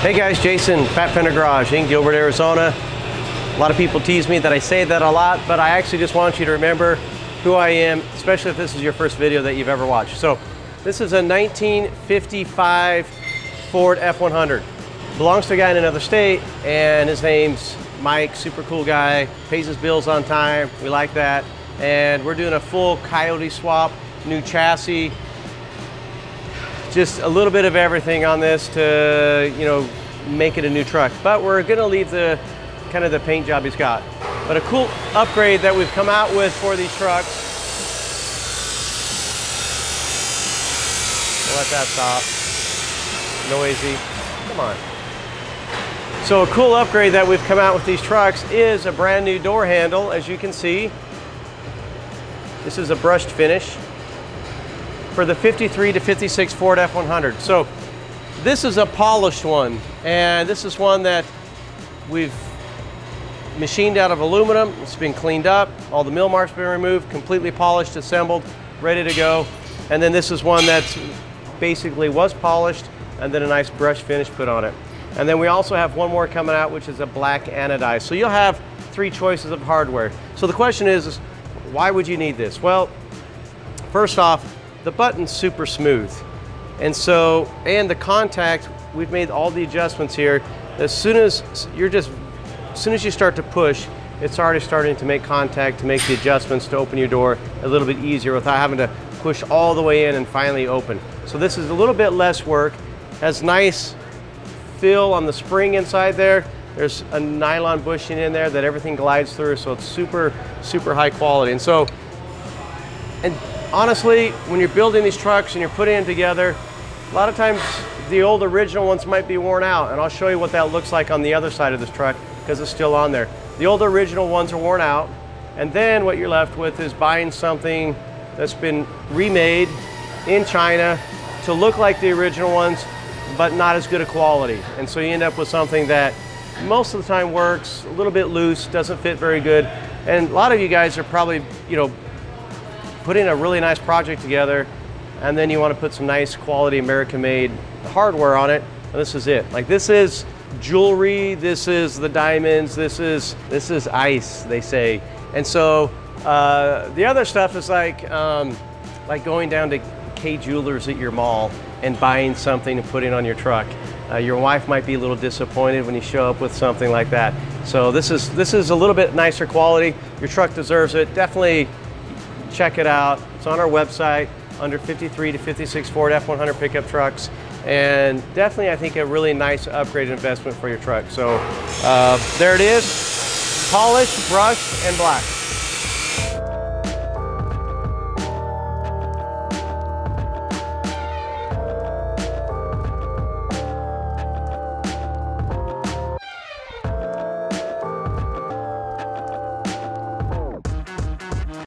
Hey guys, Jason, Fender Garage in Gilbert, Arizona. A lot of people tease me that I say that a lot, but I actually just want you to remember who I am, especially if this is your first video that you've ever watched. So this is a 1955 Ford F100. Belongs to a guy in another state, and his name's Mike, super cool guy, pays his bills on time, we like that. And we're doing a full Coyote swap, new chassis, just a little bit of everything on this to, you know, make it a new truck. But we're gonna leave the kind of the paint job he's got. But a cool upgrade that we've come out with for these trucks. We'll let that stop. Noisy, come on. So a cool upgrade that we've come out with these trucks is a brand new door handle, as you can see. This is a brushed finish for the 53 to 56 Ford F100. So this is a polished one, and this is one that we've machined out of aluminum. It's been cleaned up, all the mill marks have been removed, completely polished, assembled, ready to go. And then this is one that basically was polished and then a nice brush finish put on it. And then we also have one more coming out, which is a black anodized. So you'll have three choices of hardware. So the question is why would you need this? Well, first off, the button's super smooth. And so, and the contact, we've made all the adjustments here. As soon as you start to push, it's already starting to make contact to make the adjustments to open your door a little bit easier without having to push all the way in and finally open. So this is a little bit less work. Has nice feel on the spring inside there. There's a nylon bushing in there that everything glides through, so it's super, super high quality. And so, and honestly, when you're building these trucks and you're putting them together, a lot of times the old original ones might be worn out, and I'll show you what that looks like on the other side of this truck because it's still on there. The old original ones are worn out, and then what you're left with is buying something that's been remade in China to look like the original ones, but not as good a quality. And so you end up with something that most of the time works, a little bit loose, doesn't fit very good. And a lot of you guys are probably, you know, putting a really nice project together, and then you want to put some nice quality American-made hardware on it, and this is it. Like, this is jewelry, this is the diamonds, this is ice, they say. And so the other stuff is like going down to K Jewelers at your mall and buying something and putting on your truck. Your wife might be a little disappointed when you show up with something like that. So this is a little bit nicer quality. Your truck deserves it. Definitely check it out. It's on our website under 53 to 56 Ford F100 pickup trucks. And definitely, I think, a really nice upgrade investment for your truck. So there it is, polished, brushed, and black.